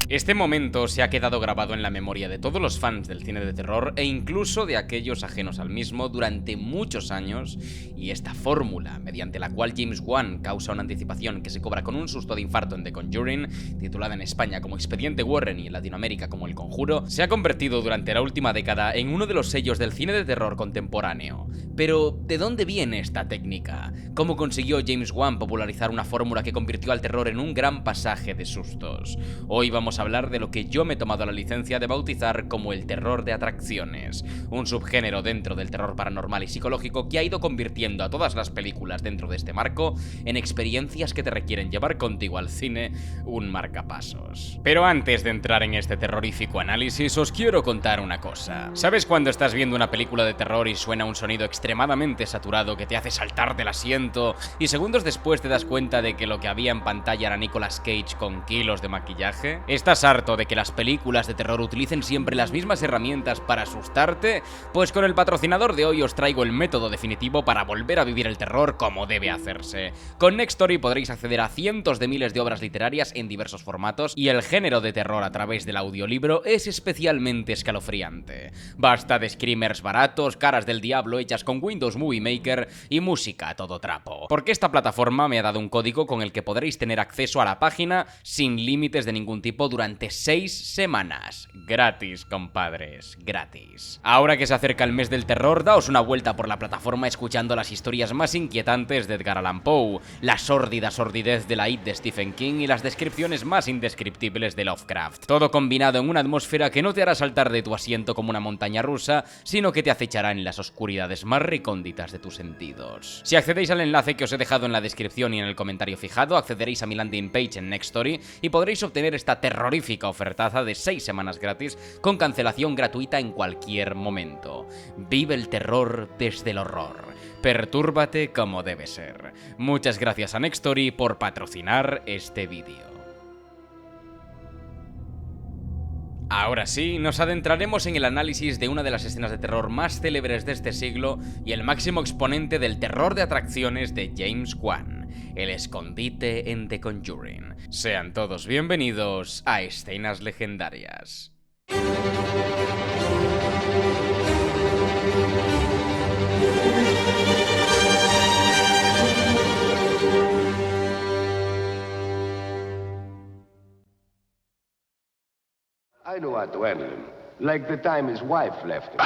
Este momento se ha quedado grabado en la memoria de todos los fans del cine de terror e incluso de aquellos ajenos al mismo durante muchos años, y esta fórmula, mediante la cual James Wan causa una anticipación que se cobra con un susto de infarto en The Conjuring, titulada en España como Expediente Warren y en Latinoamérica como El Conjuro, se ha convertido durante la última década en uno de los sellos del cine de terror contemporáneo. Pero, ¿de dónde viene esta técnica? ¿Cómo consiguió James Wan popularizar una fórmula que convirtió al terror en un gran pasaje de sustos? Hoy vamos a hablar de lo que yo me he tomado la licencia de bautizar como el terror de atracciones, un subgénero dentro del terror paranormal y psicológico que ha ido convirtiendo a todas las películas dentro de este marco en experiencias que te requieren llevar contigo al cine un marcapasos. Pero antes de entrar en este terrorífico análisis, os quiero contar una cosa. ¿Sabes cuando estás viendo una película de terror y suena un sonido extremadamente saturado que te hace saltar del asiento y segundos después te das cuenta de que lo que había en pantalla era Nicolas Cage con kilos de maquillaje? ¿Estás harto de que las películas de terror utilicen siempre las mismas herramientas para asustarte? Pues con el patrocinador de hoy os traigo el método definitivo para volver a vivir el terror como debe hacerse. Con Nextory podréis acceder a cientos de miles de obras literarias en diversos formatos y el género de terror a través del audiolibro es especialmente escalofriante. Basta de screamers baratos, caras del diablo hechas con Windows Movie Maker y música a todo trapo. Porque esta plataforma me ha dado un código con el que podréis tener acceso a la página sin límites de ningún tipo durante 6 semanas. Gratis, compadres, gratis. Ahora que se acerca el mes del terror, daos una vuelta por la plataforma escuchando las historias más inquietantes de Edgar Allan Poe, la sórdida sordidez de la It de Stephen King y las descripciones más indescriptibles de Lovecraft. Todo combinado en una atmósfera que no te hará saltar de tu asiento como una montaña rusa, sino que te acechará en las oscuridades más recónditas de tus sentidos. Si accedéis al enlace que os he dejado en la descripción y en el comentario fijado, accederéis a mi landing page en Nextory y podréis obtener esta terrorífica ofertaza de 6 semanas gratis con cancelación gratuita en cualquier momento. Vive el terror desde el horror. Pertúrbate como debe ser. Muchas gracias a Nextory por patrocinar este vídeo. Ahora sí, nos adentraremos en el análisis de una de las escenas de terror más célebres de este siglo y el máximo exponente del terror de atracciones de James Wan, el escondite en The Conjuring. Sean todos bienvenidos a Escenas Legendarias. I know how to handle him, like the time his wife left him.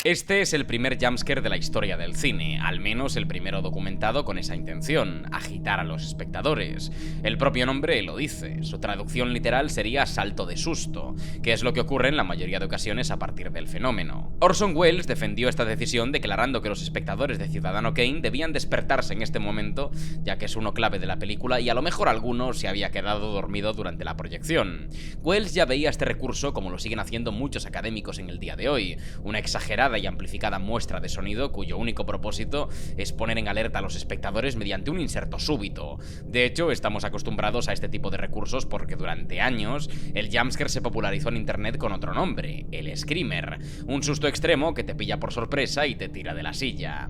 Este es el primer jumpscare de la historia del cine, al menos el primero documentado con esa intención, agitar a los espectadores. El propio nombre lo dice, su traducción literal sería salto de susto, que es lo que ocurre en la mayoría de ocasiones a partir del fenómeno. Orson Welles defendió esta decisión declarando que los espectadores de Ciudadano Kane debían despertarse en este momento, ya que es uno clave de la película y a lo mejor alguno se había quedado dormido durante la proyección. Welles ya veía este recurso como lo siguen haciendo muchos académicos en el día de hoy, una exagerada y amplificada muestra de sonido cuyo único propósito es poner en alerta a los espectadores mediante un inserto súbito. De hecho, estamos acostumbrados a este tipo de recursos porque durante años el jumpscare se popularizó en internet con otro nombre, el screamer, un susto extremo que te pilla por sorpresa y te tira de la silla.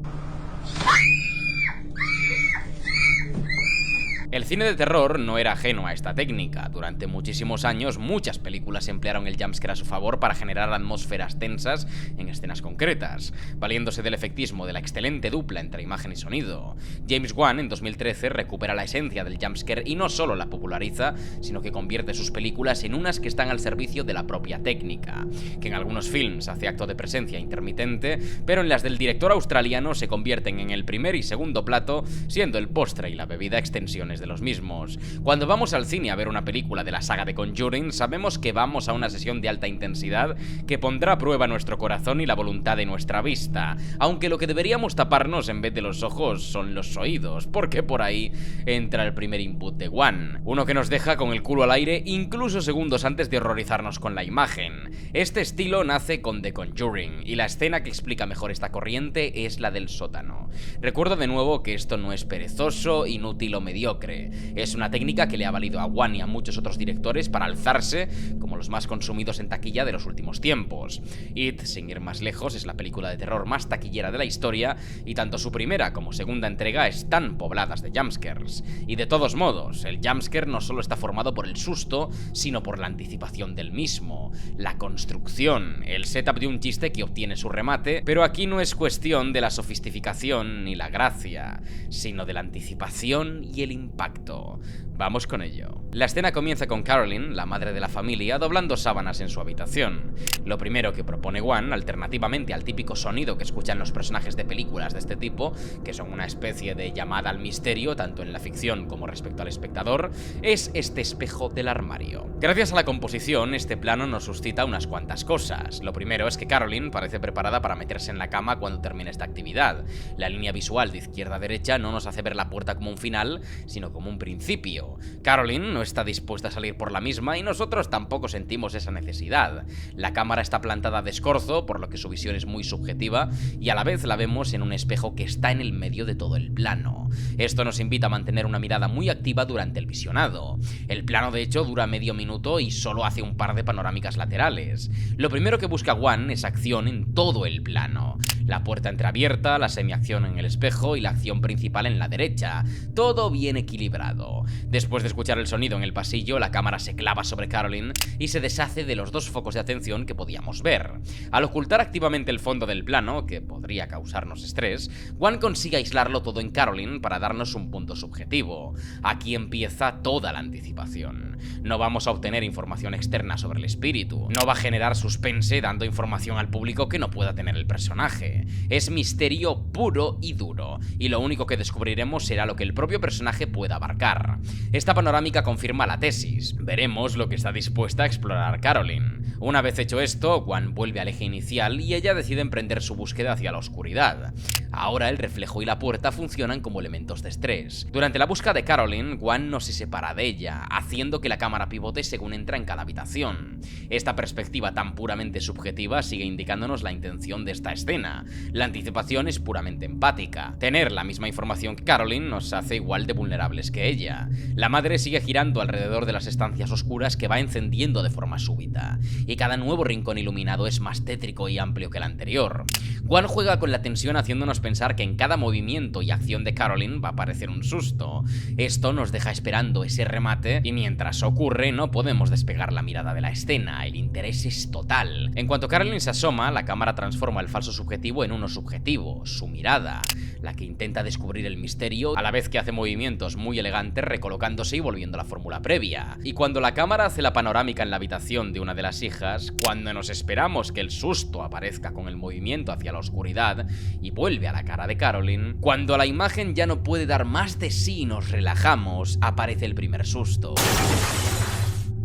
El cine de terror no era ajeno a esta técnica. Durante muchísimos años, muchas películas emplearon el jumpscare a su favor para generar atmósferas tensas en escenas concretas, valiéndose del efectismo de la excelente dupla entre imagen y sonido. James Wan, en 2013, recupera la esencia del jumpscare y no solo la populariza, sino que convierte sus películas en unas que están al servicio de la propia técnica, que en algunos films hace acto de presencia intermitente, pero en las del director australiano se convierten en el primer y segundo plato, siendo el postre y la bebida extensiones de los mismos. Cuando vamos al cine a ver una película de la saga de Conjuring, sabemos que vamos a una sesión de alta intensidad que pondrá a prueba nuestro corazón y la voluntad de nuestra vista, aunque lo que deberíamos taparnos en vez de los ojos son los oídos, porque por ahí entra el primer input de Wan, uno que nos deja con el culo al aire incluso segundos antes de horrorizarnos con la imagen. Este estilo nace con The Conjuring, y la escena que explica mejor esta corriente es la del sótano. Recuerdo de nuevo que esto no es perezoso, inútil o mediocre. Es una técnica que le ha valido a Wan y a muchos otros directores para alzarse como como los más consumidos en taquilla de los últimos tiempos. It, sin ir más lejos, es la película de terror más taquillera de la historia, y tanto su primera como segunda entrega están pobladas de jumpscares. Y de todos modos, el jumpscare no solo está formado por el susto, sino por la anticipación del mismo, la construcción, el setup de un chiste que obtiene su remate, pero aquí no es cuestión de la sofisticación ni la gracia, sino de la anticipación y el impacto. Vamos con ello. La escena comienza con Carolyn, la madre de la familia, doblando sábanas en su habitación. Lo primero que propone Wan, alternativamente al típico sonido que escuchan los personajes de películas de este tipo, que son una especie de llamada al misterio tanto en la ficción como respecto al espectador, es este espejo del armario. Gracias a la composición, este plano nos suscita unas cuantas cosas. Lo primero es que Carolyn parece preparada para meterse en la cama cuando termine esta actividad. La línea visual de izquierda a derecha no nos hace ver la puerta como un final, sino como un principio. Carolyn no está dispuesta a salir por la misma y nosotros tampoco sentimos esa necesidad. La cámara está plantada de escorzo, por lo que su visión es muy subjetiva, y a la vez la vemos en un espejo que está en el medio de todo el plano. Esto nos invita a mantener una mirada muy activa durante el visionado. El plano, de hecho, dura medio minuto y solo hace un par de panorámicas laterales. Lo primero que busca Wan es acción en todo el plano. La puerta entreabierta, la semiacción en el espejo y la acción principal en la derecha. Todo bien equilibrado. Después de escuchar el sonido en el pasillo, la cámara se clava sobre Carolyn y se deshace de los dos focos de atención que podíamos ver. Al ocultar activamente el fondo del plano, que podría causarnos estrés, Wan consigue aislarlo todo en Carolyn para darnos un punto subjetivo. Aquí empieza toda la anticipación. No vamos a obtener información externa sobre el espíritu, no va a generar suspense dando información al público que no pueda tener el personaje. Es misterio puro y duro, y lo único que descubriremos será lo que el propio personaje pueda abarcar. Esta panorámica confirma la tesis. Veremos lo que está dispuesta a explorar Carolyn. Una vez hecho esto, Wan vuelve al eje inicial y ella decide emprender su búsqueda hacia la oscuridad. Ahora el reflejo y la puerta funcionan como elementos de estrés. Durante la búsqueda de Carolyn, Wan no se separa de ella, haciendo que la cámara pivote según entra en cada habitación. Esta perspectiva tan puramente subjetiva sigue indicándonos la intención de esta escena. La anticipación es puramente empática. Tener la misma información que Carolyn nos hace igual de vulnerables que ella. La madre sigue girando alrededor de las estancias oscuras que va encendiendo de forma súbita, y cada nuevo rincón iluminado es más tétrico y amplio que el anterior. Wan juega con la tensión haciéndonos pensar que en cada movimiento y acción de Carolyn va a aparecer un susto. Esto nos deja esperando ese remate y mientras ocurre no podemos despegar la mirada de la escena, el interés es total. En cuanto Carolyn se asoma, la cámara transforma el falso subjetivo en uno subjetivo, su mirada, la que intenta descubrir el misterio a la vez que hace movimientos muy elegantes recolocándose y volviendo a la fórmula previa. Y cuando la cámara hace la panorámica en la habitación de una de las hijas, cuando nos esperamos que el susto aparezca con el movimiento hacia la oscuridad y vuelve a la cara de Carolyn, cuando la imagen ya no puede dar más de sí y nos relajamos, aparece el primer susto.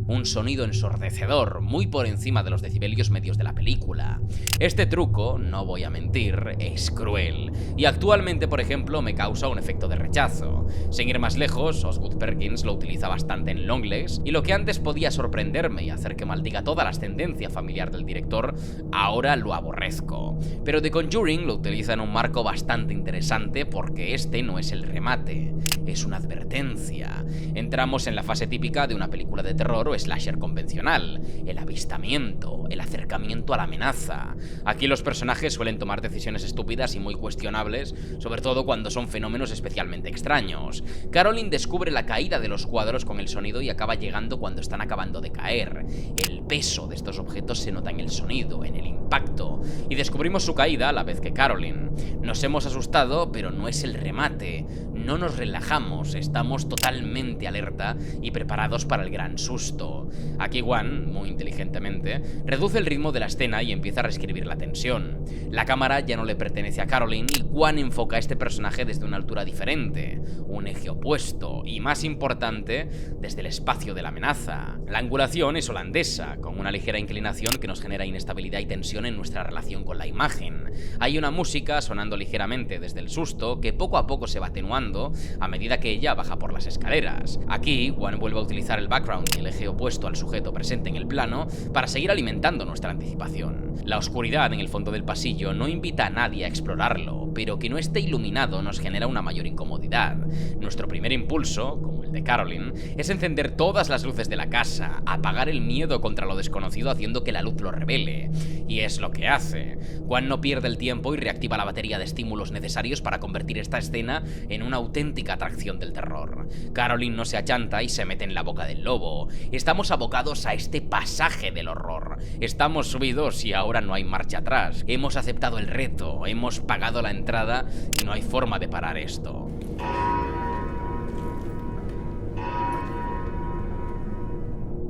Un sonido ensordecedor, muy por encima de los decibelios medios de la película. Este truco, no voy a mentir, es cruel, y actualmente, por ejemplo, me causa un efecto de rechazo. Sin ir más lejos, Osgood Perkins lo utiliza bastante en Longlegs, y lo que antes podía sorprenderme y hacer que maldiga toda la ascendencia familiar del director, ahora lo aborrezco. Pero The Conjuring lo utiliza en un marco bastante interesante porque este no es el remate, es una advertencia. Entramos en la fase típica de una película de terror o slasher convencional, el avistamiento, el acercamiento a la amenaza. Aquí los personajes suelen tomar decisiones estúpidas y muy cuestionables, sobre todo cuando son fenómenos especialmente extraños. Carolyn descubre la caída de los cuadros con el sonido y acaba llegando cuando están acabando de caer. El peso de estos objetos se nota en el sonido, en el impacto, y descubrimos su caída a la vez que Carolyn. Nos hemos asustado, pero no es el remate. No nos relajamos, estamos totalmente alerta y preparados para el gran susto. Aquí Wan, muy inteligentemente, reduce el ritmo de la escena y empieza a reescribir la tensión. La cámara ya no le pertenece a Carolyn y Wan enfoca a este personaje desde una altura diferente, un eje opuesto y, más importante, desde el espacio de la amenaza. La angulación es holandesa, con una ligera inclinación que nos genera inestabilidad y tensión en nuestra relación con la imagen. Hay una música sonando ligeramente desde el susto que poco a poco se va atenuando a medida que ella baja por las escaleras. Aquí, Wan vuelve a utilizar el background y el eje opuesto al sujeto presente en el plano para seguir alimentando nuestra anticipación. La oscuridad en el fondo del pasillo no invita a nadie a explorarlo, pero que no esté iluminado nos genera una mayor incomodidad. Nuestro primer impulso, como el el de Carolyn, es encender todas las luces de la casa, apagar el miedo contra lo desconocido haciendo que la luz lo revele. Y es lo que hace. Juan no pierde el tiempo y reactiva la batería de estímulos necesarios para convertir esta escena en una auténtica atracción del terror. Carolyn no se achanta y se mete en la boca del lobo. Estamos abocados a este pasaje del horror. Estamos subidos y ahora no hay marcha atrás. Hemos aceptado el reto, hemos pagado la entrada y no hay forma de parar esto.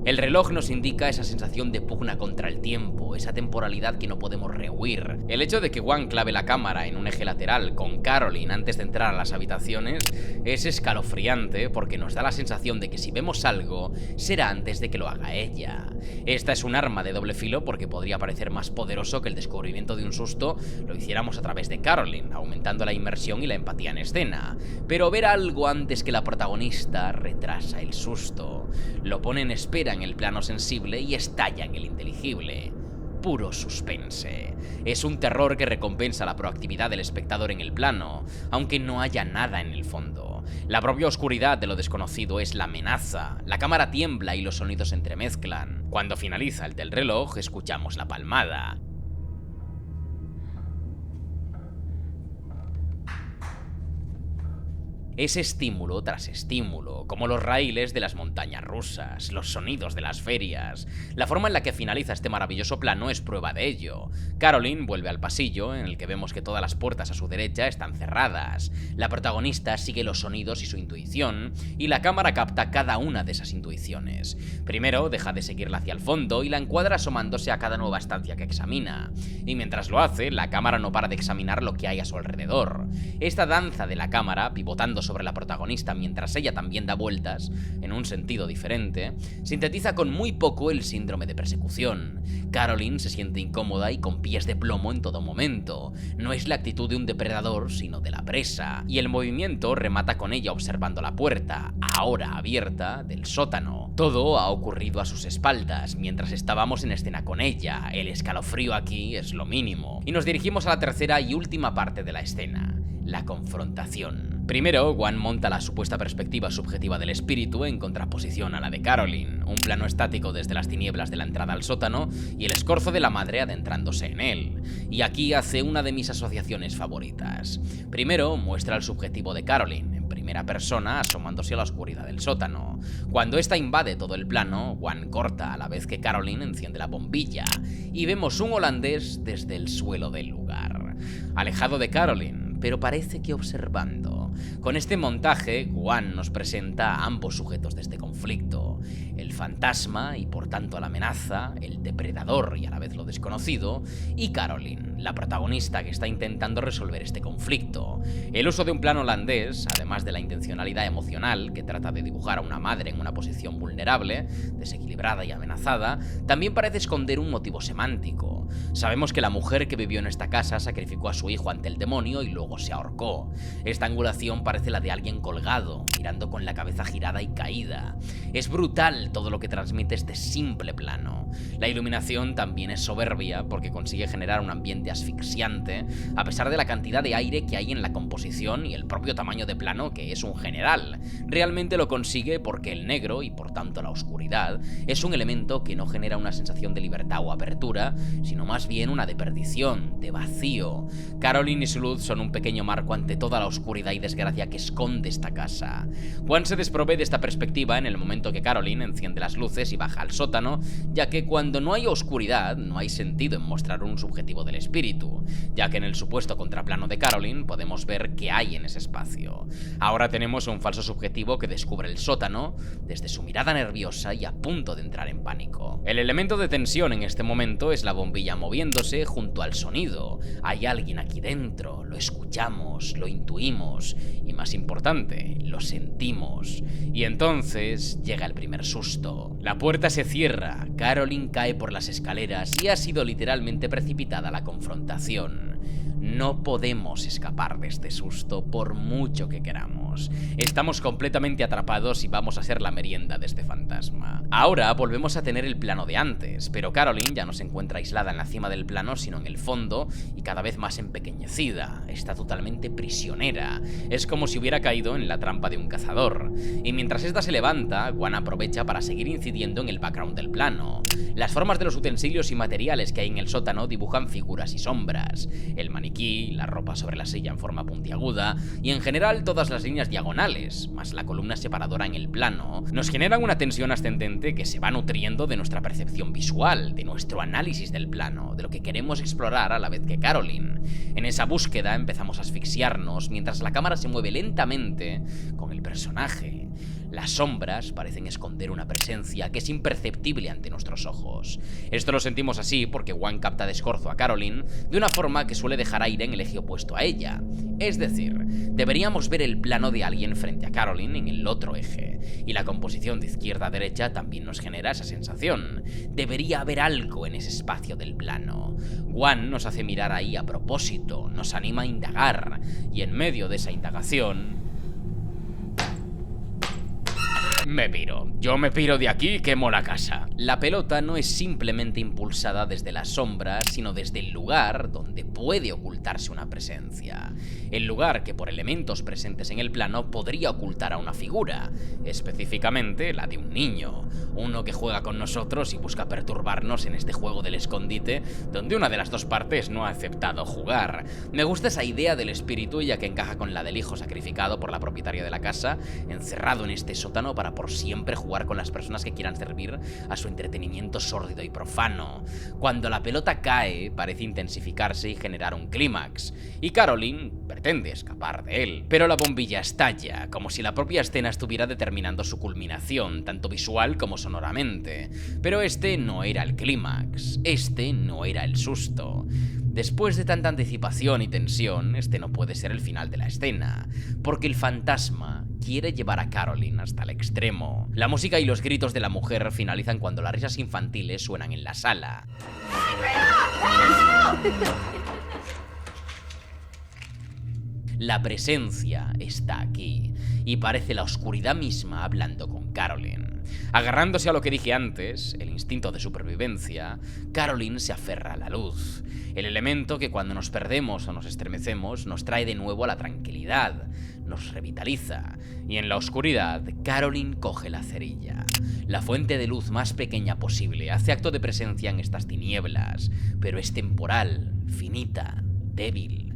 El reloj nos indica esa sensación de pugna contra el tiempo, esa temporalidad que no podemos rehuir. El hecho de que Juan clave la cámara en un eje lateral con Carolyn antes de entrar a las habitaciones es escalofriante porque nos da la sensación de que si vemos algo, será antes de que lo haga ella. Esta es un arma de doble filo porque podría parecer más poderoso que el descubrimiento de un susto lo hiciéramos a través de Carolyn, aumentando la inmersión y la empatía en escena. Pero ver algo antes que la protagonista retrasa el susto, lo pone en espera en el plano sensible y estalla en el inteligible. Puro suspense. Es un terror que recompensa la proactividad del espectador en el plano, aunque no haya nada en el fondo. La propia oscuridad de lo desconocido es la amenaza. La cámara tiembla y los sonidos se entremezclan. Cuando finaliza el del reloj, escuchamos la palmada. Es estímulo tras estímulo, como los raíles de las montañas rusas, los sonidos de las ferias. La forma en la que finaliza este maravilloso plano es prueba de ello. Carolyn vuelve al pasillo, en el que vemos que todas las puertas a su derecha están cerradas. La protagonista sigue los sonidos y su intuición, y la cámara capta cada una de esas intuiciones. Primero deja de seguirla hacia el fondo y la encuadra asomándose a cada nueva estancia que examina. Y mientras lo hace, la cámara no para de examinar lo que hay a su alrededor. Esta danza de la cámara, pivotando sobre la protagonista mientras ella también da vueltas, en un sentido diferente, sintetiza con muy poco el síndrome de persecución. Carolyn se siente incómoda y con pies de plomo en todo momento. No es la actitud de un depredador, sino de la presa. Y el movimiento remata con ella observando la puerta, ahora abierta, del sótano. Todo ha ocurrido a sus espaldas, mientras estábamos en escena con ella. El escalofrío aquí es lo mínimo. Y nos dirigimos a la tercera y última parte de la escena: la confrontación. Primero, Juan monta la supuesta perspectiva subjetiva del espíritu en contraposición a la de Carolyn, un plano estático desde las tinieblas de la entrada al sótano y el escorzo de la madre adentrándose en él. Y aquí hace una de mis asociaciones favoritas. Primero, muestra el subjetivo de Carolyn, en primera persona, asomándose a la oscuridad del sótano. Cuando esta invade todo el plano, Juan corta a la vez que Carolyn enciende la bombilla, y vemos un holandés desde el suelo del lugar, alejado de Carolyn, pero parece que observando. Con este montaje, Juan nos presenta a ambos sujetos de este conflicto: el fantasma y por tanto la amenaza, el depredador y a la vez lo desconocido, y Carolyn, la protagonista que está intentando resolver este conflicto. El uso de un plano holandés, además de la intencionalidad emocional que trata de dibujar a una madre en una posición vulnerable, desequilibrada y amenazada, también parece esconder un motivo semántico. Sabemos que la mujer que vivió en esta casa sacrificó a su hijo ante el demonio y luego se ahorcó. Esta angulación parece la de alguien colgado, mirando con la cabeza girada y caída. Es brutal todo lo que transmite este simple plano. La iluminación también es soberbia porque consigue generar un ambiente asfixiante, a pesar de la cantidad de aire que hay en la composición y el propio tamaño de plano, que es un general. Realmente lo consigue porque el negro, y por tanto la oscuridad, es un elemento que no genera una sensación de libertad o apertura, sino más bien una de perdición, de vacío. Carolyn y su luz son un pequeño marco ante toda la oscuridad y desgracia que esconde esta casa. Juan se desprovee de esta perspectiva en el momento que Carolyn enciende las luces y baja al sótano, ya que cuando no hay oscuridad, no hay sentido en mostrar un subjetivo del espíritu, ya que en el supuesto contraplano de Carolyn podemos ver qué hay en ese espacio. Ahora tenemos un falso subjetivo que descubre el sótano desde su mirada nerviosa y a punto de entrar en pánico. El elemento de tensión en este momento es la bombilla moviéndose junto al sonido. Hay alguien aquí dentro, lo escuchamos, lo intuimos y, más importante, lo sentimos. Y entonces llega el primer susto. La puerta se cierra, Carolyn cae por las escaleras y ha sido literalmente precipitada a la confrontación. No podemos escapar de este susto por mucho que queramos. Estamos completamente atrapados y vamos a ser la merienda de este fantasma. Ahora volvemos a tener el plano de antes, pero Caroline ya no se encuentra aislada en la cima del plano, sino en el fondo y cada vez más empequeñecida. Está totalmente prisionera. Es como si hubiera caído en la trampa de un cazador. Y mientras esta se levanta, Gwan aprovecha para seguir incidiendo en el background del plano. Las formas de los utensilios y materiales que hay en el sótano dibujan figuras y sombras. El maniquí, la ropa sobre la silla en forma puntiaguda y en general todas las líneas diagonales, más la columna separadora en el plano, nos generan una tensión ascendente que se va nutriendo de nuestra percepción visual, de nuestro análisis del plano, de lo que queremos explorar a la vez que Caroline. En esa búsqueda empezamos a asfixiarnos mientras la cámara se mueve lentamente con el personaje. Las sombras parecen esconder una presencia que es imperceptible ante nuestros ojos. Esto lo sentimos así porque Gwan capta de escorzo a Caroline de una forma que suele dejar aire en el eje opuesto a ella. Es decir, deberíamos ver el plano de alguien frente a Caroline en el otro eje, y la composición de izquierda a derecha también nos genera esa sensación. Debería haber algo en ese espacio del plano. Gwan nos hace mirar ahí a propósito, nos anima a indagar, y en medio de esa indagación... Yo me piro de aquí y quemo la casa. La pelota no es simplemente impulsada desde las sombras, sino desde el lugar donde puede ocultarse una presencia. El lugar que por elementos presentes en el plano podría ocultar a una figura, específicamente la de un niño, uno que juega con nosotros y busca perturbarnos en este juego del escondite, donde una de las dos partes no ha aceptado jugar. Me gusta esa idea del espíritu, ya que encaja con la del hijo sacrificado por la propietaria de la casa, encerrado en este sótano para por siempre jugar con las personas que quieran servir a su entretenimiento sórdido y profano. Cuando la pelota cae, parece intensificarse y generar un clímax, y Caroline pretende escapar de él. Pero la bombilla estalla, como si la propia escena estuviera determinando su culminación, tanto visual como sonoramente. Pero este no era el clímax, este no era el susto. Después de tanta anticipación y tensión, este no puede ser el final de la escena, porque el fantasma quiere llevar a Caroline hasta el extremo. La música y los gritos de la mujer finalizan cuando las risas infantiles suenan en la sala. La presencia está aquí, y parece la oscuridad misma hablando con Caroline. Agarrándose a lo que dije antes, el instinto de supervivencia, Caroline se aferra a la luz, el elemento que cuando nos perdemos o nos estremecemos nos trae de nuevo a la tranquilidad, nos revitaliza, y en la oscuridad Caroline coge la cerilla. La fuente de luz más pequeña posible hace acto de presencia en estas tinieblas, pero es temporal, finita, débil.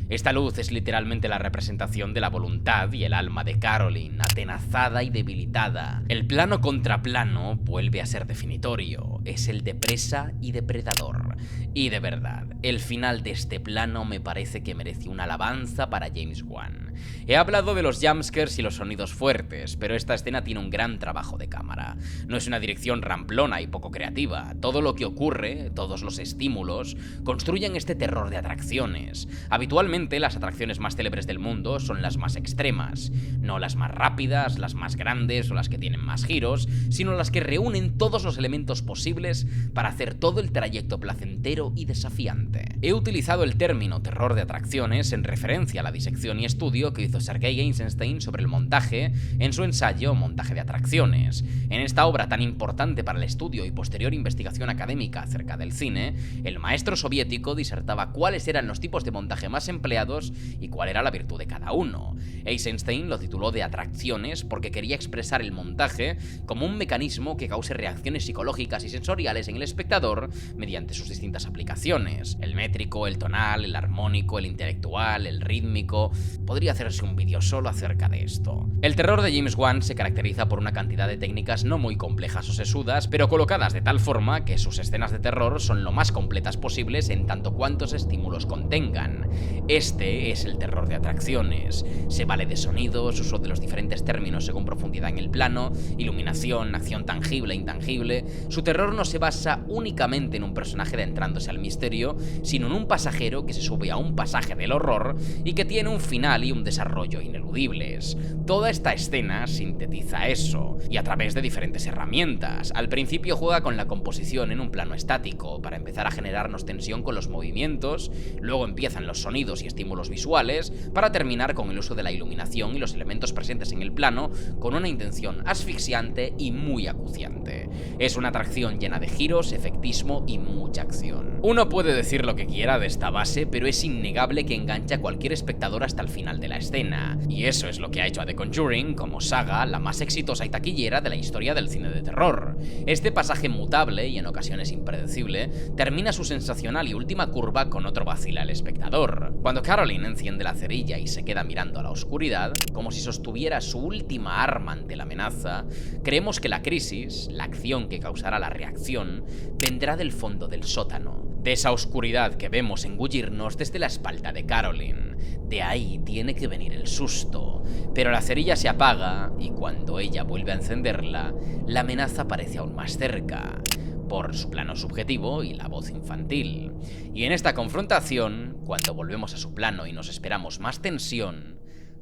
Esta luz es literalmente la representación de la voluntad y el alma de Caroline, atenazada y debilitada. El plano contra plano vuelve a ser definitorio, es el de presa y depredador. Y de verdad, el final de este plano me parece que merece una alabanza para James Wan. He hablado de los jumpscares y los sonidos fuertes, pero esta escena tiene un gran trabajo de cámara. No es una dirección ramplona y poco creativa. Todo lo que ocurre, todos los estímulos, construyen este terror de atracciones. Habitualmente las atracciones más célebres del mundo son las más extremas, no las más rápidas, las más grandes o las que tienen más giros, sino las que reúnen todos los elementos posibles para hacer todo el trayecto placentero y desafiante. He utilizado el término terror de atracciones en referencia a la disección y estudio que hizo Sergei Eisenstein sobre el montaje en su ensayo Montaje de atracciones. En esta obra tan importante para el estudio y posterior investigación académica acerca del cine, el maestro soviético disertaba cuáles eran los tipos de montaje más empleados y cuál era la virtud de cada uno. Eisenstein lo tituló de atracciones porque quería expresar el montaje como un mecanismo que cause reacciones psicológicas y sensoriales en el espectador mediante sus distintas aplicaciones: el métrico, el tonal, el armónico, el intelectual, el rítmico. Podría hacerse un vídeo solo acerca de esto. El terror de James Wan se caracteriza por una cantidad de técnicas no muy complejas o sesudas, pero colocadas de tal forma que sus escenas de terror son lo más completas posibles en tanto cuantos estímulos contengan. Este es el terror de atracciones. Se vale de sonidos, uso de los diferentes términos según profundidad en el plano, iluminación, acción tangible e intangible. Su terror no se basa únicamente en un personaje de adentrándose al misterio, sino en un pasajero que se sube a un pasaje del horror y que tiene un final y un desarrollo ineludibles. Toda esta escena sintetiza eso, y a través de diferentes herramientas. Al principio juega con la composición en un plano estático, para empezar a generarnos tensión con los movimientos, luego empiezan los sonidos y estímulos visuales, para terminar con el uso de la iluminación y los elementos presentes en el plano, con una intención asfixiante y muy acuciante. Es una atracción llena de giros, efectismo y mucha acción. Uno puede decir lo que quiera de esta base, pero es innegable que engancha a cualquier espectador hasta el final de la escena, y eso es lo que ha hecho a The Conjuring como saga la más exitosa y taquillera de la historia del cine de terror. Este pasaje mutable y en ocasiones impredecible termina su sensacional y última curva con otro vacila al espectador. Cuando Caroline enciende la cerilla y se queda mirando a la oscuridad, como si sostuviera su última arma ante la amenaza, creemos que la crisis, la acción que causará la reacción, vendrá del fondo del sótano, de esa oscuridad que vemos engullirnos desde la espalda de Caroline. De ahí tiene que venir el susto, pero la cerilla se apaga y cuando ella vuelve a encenderla, la amenaza parece aún más cerca, por su plano subjetivo y la voz infantil. Y en esta confrontación, cuando volvemos a su plano y nos esperamos más tensión,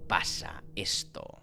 pasa esto.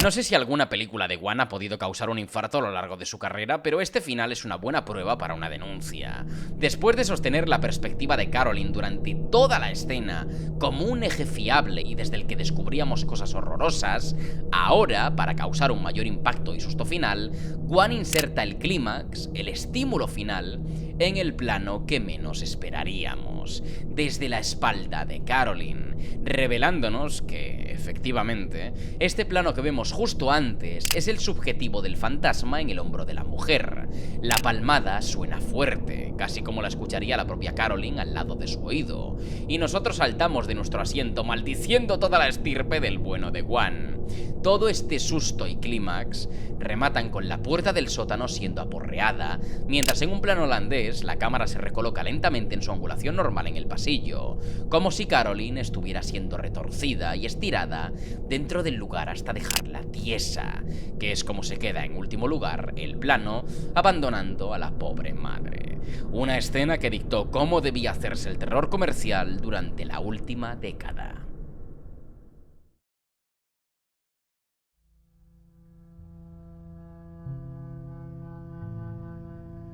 No sé si alguna película de Wan ha podido causar un infarto a lo largo de su carrera, pero este final es una buena prueba para una denuncia. Después de sostener la perspectiva de Caroline durante toda la escena como un eje fiable y desde el que descubríamos cosas horrorosas, ahora, para causar un mayor impacto y susto final, Wan inserta el clímax, el estímulo final, en el plano que menos esperaríamos, desde la espalda de Caroline, revelándonos que, efectivamente, este plano que vemos justo antes es el subjetivo del fantasma en el hombro de la mujer. La palmada suena fuerte, casi como la escucharía la propia Caroline al lado de su oído, y nosotros saltamos de nuestro asiento maldiciendo toda la estirpe del bueno de Wan. Todo este susto y clímax rematan con la puerta del sótano siendo aporreada, mientras en un plano holandés la cámara se recoloca lentamente en su angulación normal en el pasillo, como si Caroline estuviera siendo retorcida y estirada dentro del lugar hasta dejarla tiesa, que es como se queda en último lugar el plano, abandonando a la pobre madre. Una escena que dictó cómo debía hacerse el terror comercial durante la última década.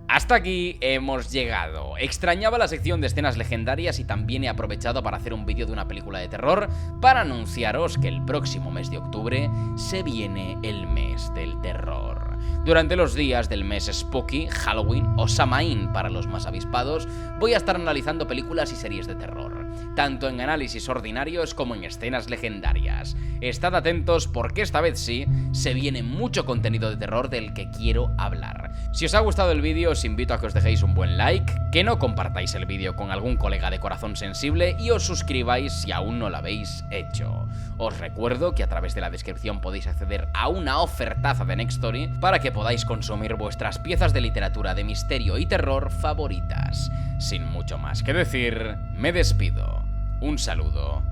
Hasta aquí hemos llegado. Extrañaba la sección de escenas legendarias y también he aprovechado para hacer un vídeo de una película de terror para anunciaros que el próximo mes de octubre se viene el mes del terror. Durante los días del mes Spooky, Halloween o Samhain para los más avispados, voy a estar analizando películas y series de terror, tanto en análisis ordinarios como en escenas legendarias. Estad atentos porque esta vez sí, se viene mucho contenido de terror del que quiero hablar. Si os ha gustado el vídeo, os invito a que os dejéis un buen like, que no compartáis el vídeo con algún colega de corazón sensible y os suscribáis si aún no lo habéis hecho. Os recuerdo que a través de la descripción podéis acceder a una ofertaza de Nextory para que podáis consumir vuestras piezas de literatura de misterio y terror favoritas. Sin mucho más que decir, me despido. Un saludo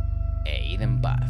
e id en paz.